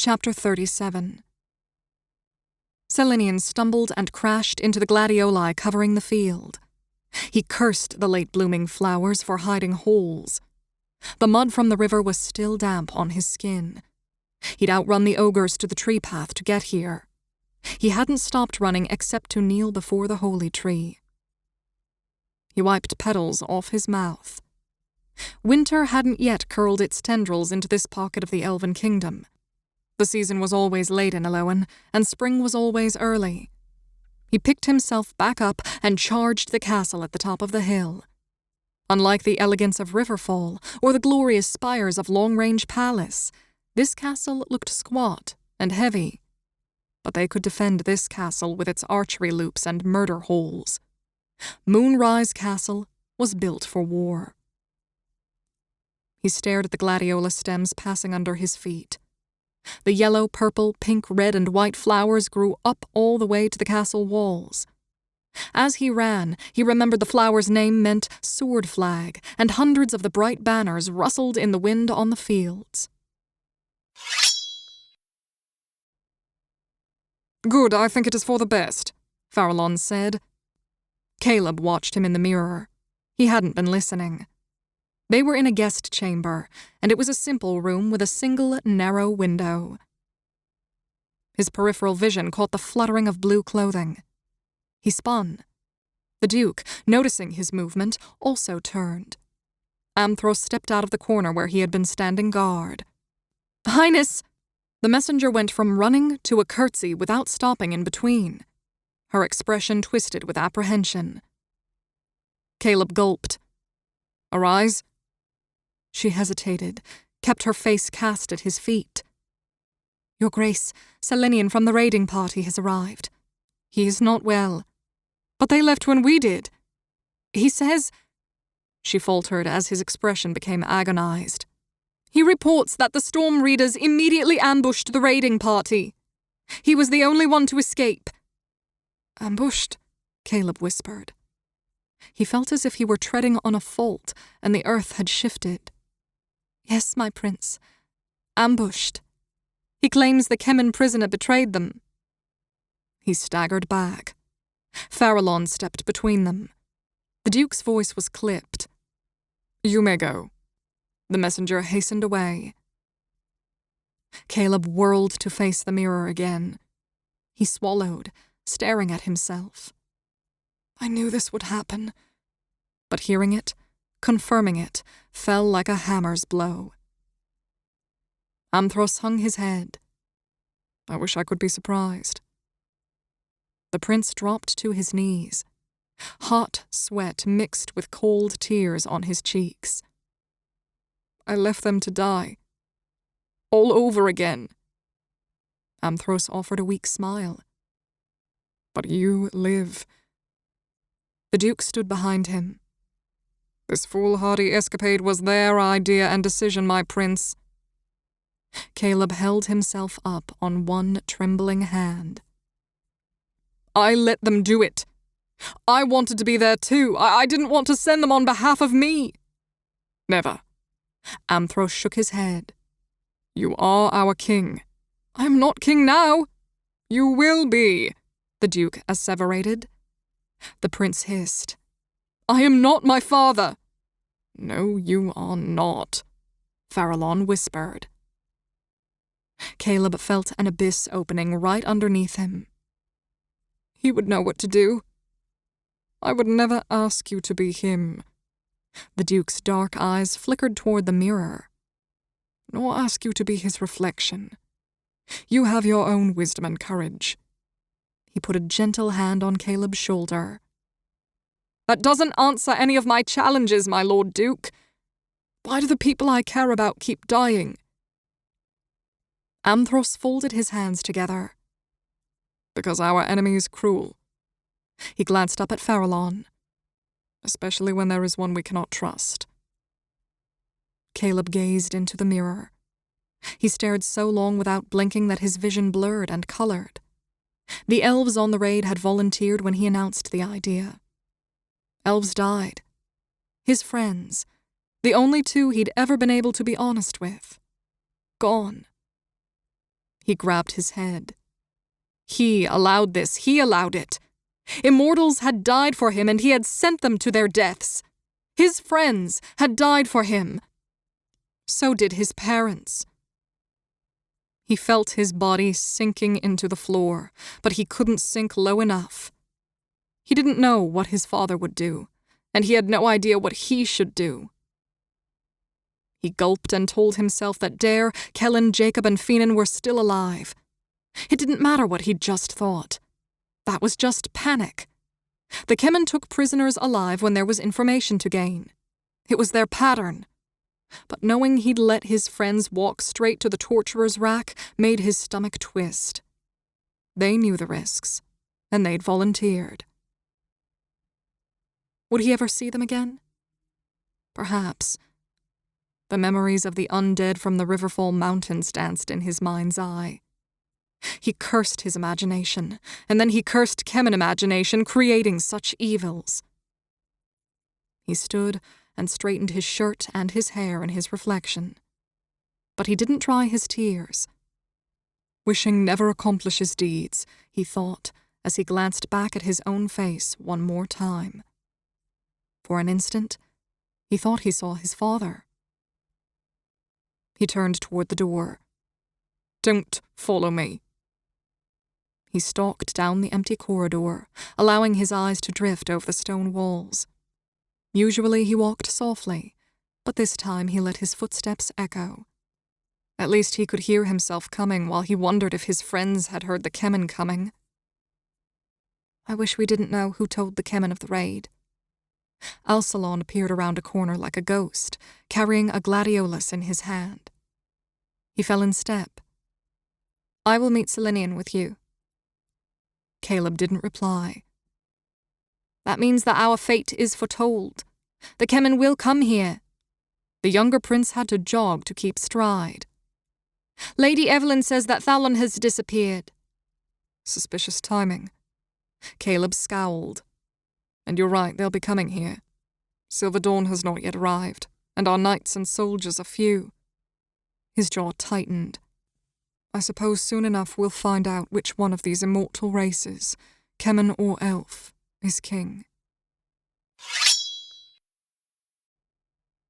Chapter 37. Selenian stumbled and crashed into the gladioli covering the field. He cursed the late-blooming flowers for hiding holes. The mud from the river was still damp on his skin. He'd outrun the ogres to the tree path to get here. He hadn't stopped running except to kneel before the holy tree. He wiped petals off his mouth. Winter hadn't yet curled its tendrils into this pocket of the elven kingdom. The season was always late in Eloan, and spring was always early. He picked himself back up and charged the castle at the top of the hill. Unlike the elegance of Riverfall or the glorious spires of Long-Range Palace, this castle looked squat and heavy. But they could defend this castle with its archery loops and murder holes. Moonrise Castle was built for war. He stared at the gladiola stems passing under his feet. The yellow, purple, pink, red, and white flowers grew up all the way to the castle walls. As he ran, he remembered the flower's name meant sword flag, and hundreds of the bright banners rustled in the wind on the fields. "Good, I think it is for the best," Farallon said. Caleb watched him in the mirror. He hadn't been listening. They were in a guest chamber, and it was a simple room with a single, narrow window. His peripheral vision caught the fluttering of blue clothing. He spun. The Duke, noticing his movement, also turned. Amthros stepped out of the corner where he had been standing guard. "Highness!" The messenger went from running to a curtsy without stopping in between. Her expression twisted with apprehension. Caleb gulped. "Arise?" She hesitated, kept her face cast at his feet. "Your Grace, Selenian from the raiding party has arrived. He is not well. But they left when we did. He says—" She faltered as his expression became agonized. "He reports that the Storm Readers immediately ambushed the raiding party. He was the only one to escape." "Ambushed?" Caleb whispered. He felt as if he were treading on a fault and the earth had shifted. "Yes, my prince. Ambushed. He claims the Kemen prisoner betrayed them." He staggered back. Farallon stepped between them. The Duke's voice was clipped. "You may go." The messenger hastened away. Caleb whirled to face the mirror again. He swallowed, staring at himself. "I knew this would happen." But hearing it, confirming it, fell like a hammer's blow. Amthros hung his head. "I wish I could be surprised." The prince dropped to his knees. Hot sweat mixed with cold tears on his cheeks. "I left them to die. All over again." Amthros offered a weak smile. "But you live." The Duke stood behind him. "This foolhardy escapade was their idea and decision, my prince." Caleb held himself up on one trembling hand. "I let them do it. I wanted to be there too. I didn't want to send them on behalf of me." "Never." Amthros shook his head. "You are our king." "I am not king now." "You will be," the Duke asseverated. The prince hissed. "I am not my father." "No, you are not," Farallon whispered. Caleb felt an abyss opening right underneath him. "He would know what to do." "I would never ask you to be him." The Duke's dark eyes flickered toward the mirror. "Nor ask you to be his reflection. You have your own wisdom and courage." He put a gentle hand on Caleb's shoulder. "That doesn't answer any of my challenges, my Lord Duke. Why do the people I care about keep dying?" Amthros folded his hands together. "Because our enemy is cruel." He glanced up at Farallon. "Especially when there is one we cannot trust." Caleb gazed into the mirror. He stared so long without blinking that his vision blurred and colored. The elves on the raid had volunteered when he announced the idea. Elves died. His friends, the only two he'd ever been able to be honest with. Gone. He grabbed his head. He allowed this. He allowed it. Immortals had died for him, and he had sent them to their deaths. His friends had died for him. So did his parents. He felt his body sinking into the floor, but he couldn't sink low enough. He didn't know what his father would do, and he had no idea what he should do. He gulped and told himself that Dare, Kelin, Jacob, and Finan were still alive. It didn't matter what he'd just thought. That was just panic. The Kemen took prisoners alive when there was information to gain. It was their pattern. But knowing he'd let his friends walk straight to the torturer's rack made his stomach twist. They knew the risks, and they'd volunteered. Would he ever see them again? Perhaps. The memories of the undead from the Riverfall Mountains danced in his mind's eye. He cursed his imagination, and then he cursed Kemen imagination, creating such evils. He stood and straightened his shirt and his hair in his reflection. But he didn't dry his tears. Wishing never accomplishes deeds, he thought, as he glanced back at his own face one more time. For an instant, he thought he saw his father. He turned toward the door. "Don't follow me." He stalked down the empty corridor, allowing his eyes to drift over the stone walls. Usually he walked softly, but this time he let his footsteps echo. At least he could hear himself coming while he wondered if his friends had heard the Kemen coming. I wish we didn't know who told the Kemen of the raid. Alsalon appeared around a corner like a ghost, carrying a gladiolus in his hand. He fell in step. "I will meet Selenian with you." Caleb didn't reply. "That means that our fate is foretold. The Kemen will come here." The younger prince had to jog to keep stride. "Lady Evelyn says that Thalon has disappeared." Suspicious timing. Caleb scowled. "And you're right, they'll be coming here. Silver Dawn has not yet arrived, and our knights and soldiers are few." His jaw tightened. "I suppose soon enough we'll find out which one of these immortal races, Kemen or elf, is king."